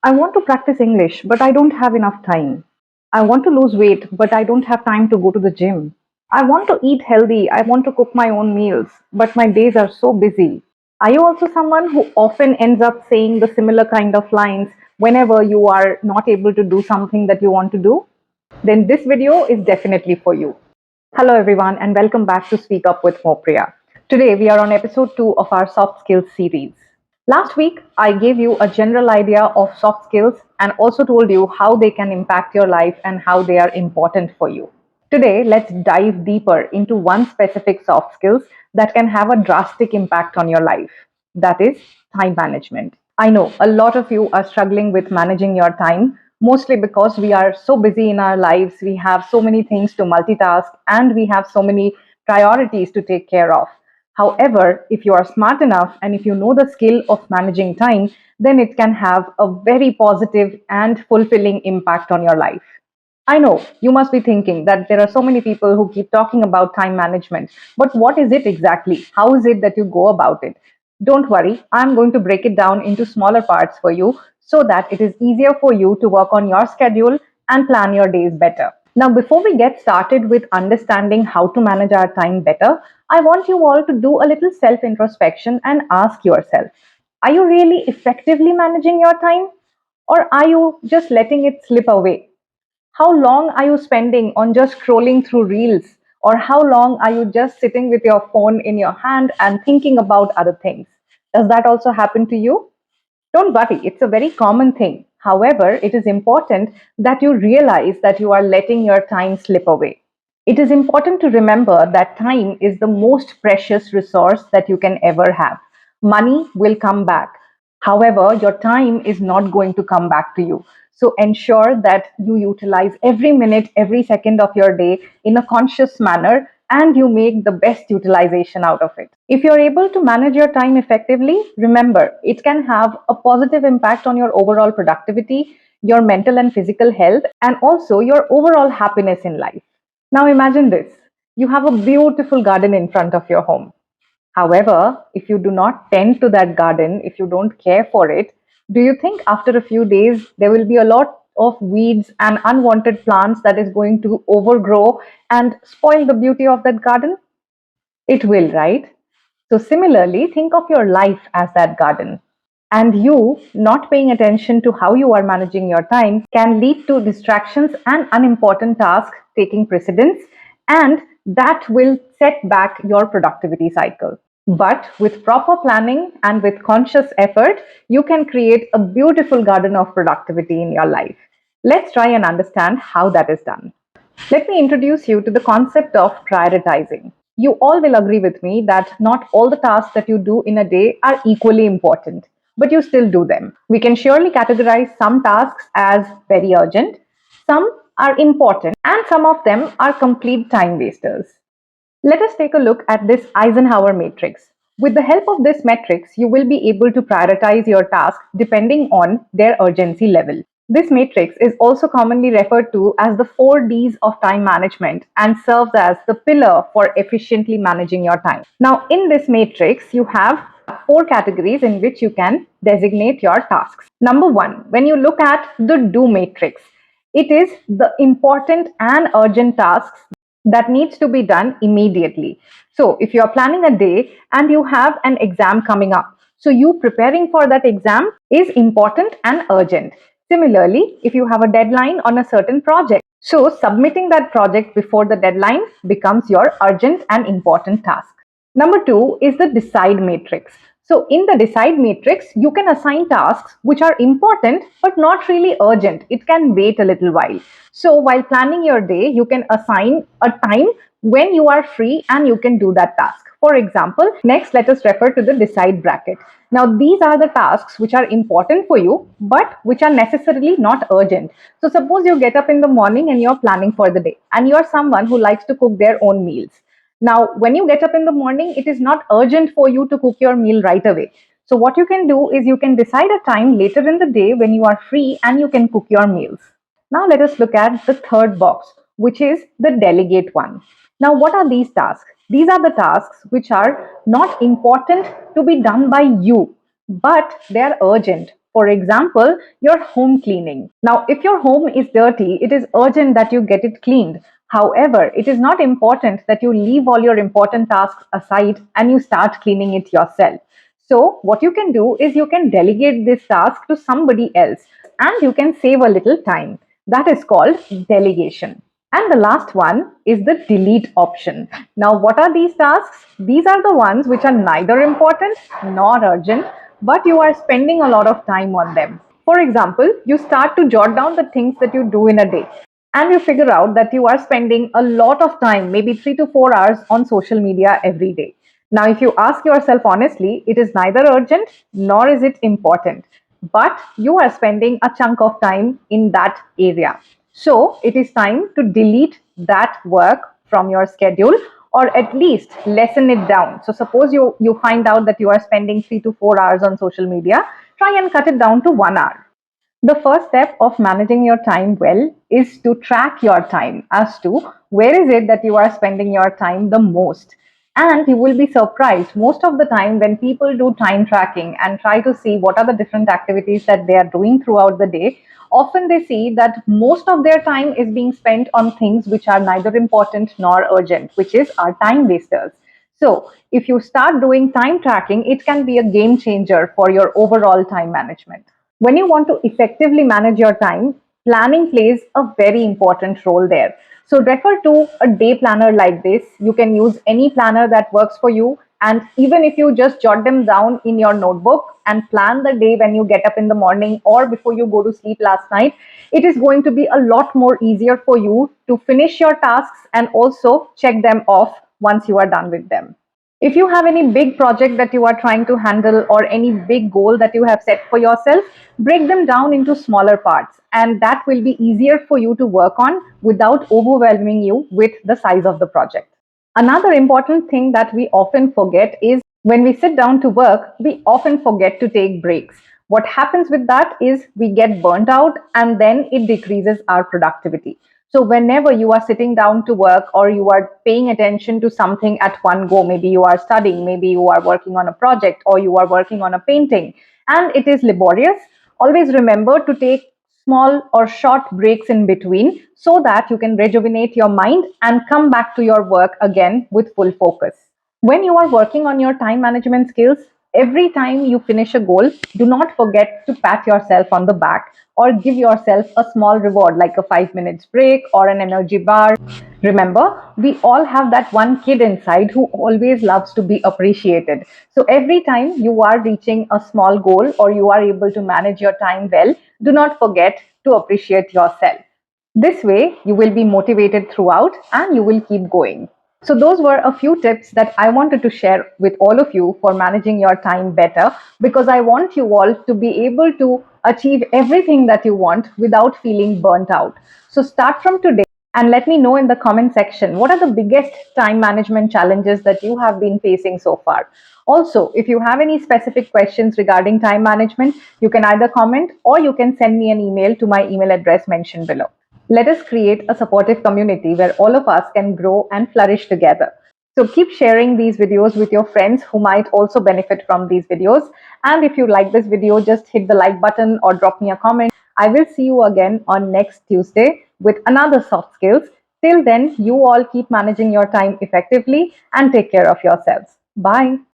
I want to practice English, but I don't have enough time. I want to lose weight, but I don't have time to go to the gym. I want to eat healthy. I want to cook my own meals, but my days are so busy. Are you also someone who often ends up saying the similar kind of lines whenever you are not able to do something that you want to do? Then this video is definitely for you. Hello, everyone, and welcome back to Speak Up with Mopriya. Today, we are on episode 2 of our soft skills series. Last week, I gave you a general idea of soft skills and also told you how they can impact your life and how they are important for you. Today, let's dive deeper into one specific soft skills that can have a drastic impact on your life. That is time management. I know a lot of you are struggling with managing your time, mostly because we are so busy in our lives, we have so many things to multitask, and we have so many priorities to take care of. However, if you are smart enough and if you know the skill of managing time, then it can have a very positive and fulfilling impact on your life. I know you must be thinking that there are so many people who keep talking about time management, but what is it exactly? How is it that you go about it? Don't worry, I'm going to break it down into smaller parts for you so that it is easier for you to work on your schedule and plan your days better. Now, before we get started with understanding how to manage our time better, I want you all to do a little self introspection and ask yourself, are you really effectively managing your time? Or are you just letting it slip away? How long are you spending on just scrolling through reels? Or how long are you just sitting with your phone in your hand and thinking about other things? Does that also happen to you? Don't worry, it's a very common thing. However, it is important that you realize that you are letting your time slip away. It is important to remember that time is the most precious resource that you can ever have. Money will come back. However, your time is not going to come back to you. So ensure that you utilize every minute, every second of your day in a conscious manner and you make the best utilization out of it. If you're able to manage your time effectively, remember it can have a positive impact on your overall productivity, your mental and physical health, and also your overall happiness in life. Now imagine this, you have a beautiful garden in front of your home. However, if you do not tend to that garden, if you don't care for it, do you think after a few days there will be a lot of weeds and unwanted plants that is going to overgrow and spoil the beauty of that garden? It will, right? So, similarly, think of your life as that garden. And you not paying attention to how you are managing your time can lead to distractions and unimportant tasks taking precedence, and that will set back your productivity cycle. But with proper planning and with conscious effort, you can create a beautiful garden of productivity in your life. Let's try and understand how that is done. Let me introduce you to the concept of prioritizing. You all will agree with me that not all the tasks that you do in a day are equally important, but you still do them. We can surely categorize some tasks as very urgent, some are important, and some of them are complete time wasters. Let us take a look at this Eisenhower matrix. With the help of this matrix, you will be able to prioritize your tasks depending on their urgency level. This matrix is also commonly referred to as the 4 Ds of time management and serves as the pillar for efficiently managing your time. Now, in this matrix, you have 4 categories in which you can designate your tasks. Number one, when you look at the do matrix, it is the important and urgent tasks that needs to be done immediately. So if you are planning a day and you have an exam coming up, so you preparing for that exam is important and urgent. Similarly, if you have a deadline on a certain project, so submitting that project before the deadline becomes your urgent and important task. Number two is the decide matrix. So in the decide matrix, you can assign tasks which are important but not really urgent. It can wait a little while. So while planning your day, you can assign a time when you are free and you can do that task. For example, next let us refer to the decide bracket. Now these are the tasks which are important for you but which are necessarily not urgent. So suppose you get up in the morning and you're planning for the day and you're someone who likes to cook their own meals. Now, when you get up in the morning, it is not urgent for you to cook your meal right away. So what you can do is you can decide a time later in the day when you are free and you can cook your meals. Now let us look at the third box, which is the delegate one. Now what are these tasks? These are the tasks which are not important to be done by you, but they are urgent. For example, your home cleaning. Now, if your home is dirty, it is urgent that you get it cleaned. However, it is not important that you leave all your important tasks aside and you start cleaning it yourself. So, what you can do is you can delegate this task to somebody else and you can save a little time. That is called delegation. And the last one is the delete option. Now, what are these tasks? These are the ones which are neither important nor urgent, but you are spending a lot of time on them. For example, you start to jot down the things that you do in a day, and you figure out that you are spending a lot of time, maybe 3 to 4 hours, on social media every day. Now, if you ask yourself honestly, it is neither urgent nor is it important, but you are spending a chunk of time in that area. So, it is time to delete that work from your schedule or at least lessen it down. So, suppose you find out that you are spending 3 to 4 hours on social media, try and cut it down to 1 hour. The first step of managing your time well is to track your time as to where is it that you are spending your time the most. And you will be surprised most of the time when people do time tracking and try to see what are the different activities that they are doing throughout the day. Often they see that most of their time is being spent on things which are neither important nor urgent, which is our time wasters. So, if you start doing time tracking, it can be a game changer for your overall time management. When you want to effectively manage your time, planning plays a very important role there. So, refer to a day planner like this. You can use any planner that works for you. And even if you just jot them down in your notebook and plan the day when you get up in the morning or before you go to sleep last night, it is going to be a lot more easier for you to finish your tasks and also check them off once you are done with them. If you have any big project that you are trying to handle or any big goal that you have set for yourself, break them down into smaller parts, and that will be easier for you to work on without overwhelming you with the size of the project. Another important thing that we often forget is when we sit down to work, we often forget to take breaks. What happens with that is we get burnt out and then it decreases our productivity. So, whenever you are sitting down to work or you are paying attention to something at one go, maybe you are studying, maybe you are working on a project or you are working on a painting, and it is laborious, always remember to take small or short breaks in between so that you can rejuvenate your mind and come back to your work again with full focus. When you are working on your time management skills, every time you finish a goal, do not forget to pat yourself on the back or give yourself a small reward like a 5 minutes break or an energy bar. Remember, we all have that one kid inside who always loves to be appreciated. So every time you are reaching a small goal or you are able to manage your time well, do not forget to appreciate yourself. This way, you will be motivated throughout and you will keep going. So, those were a few tips that I wanted to share with all of you for managing your time better because I want you all to be able to achieve everything that you want without feeling burnt out. So, start from today and let me know in the comment section what are the biggest time management challenges that you have been facing so far. Also, if you have any specific questions regarding time management, you can either comment or you can send me an email to my email address mentioned below. Let us create a supportive community where all of us can grow and flourish together. So keep sharing these videos with your friends who might also benefit from these videos. And if you like this video, just hit the like button or drop me a comment. I will see you again on next Tuesday with another soft skills. Till then, you all keep managing your time effectively and take care of yourselves. Bye.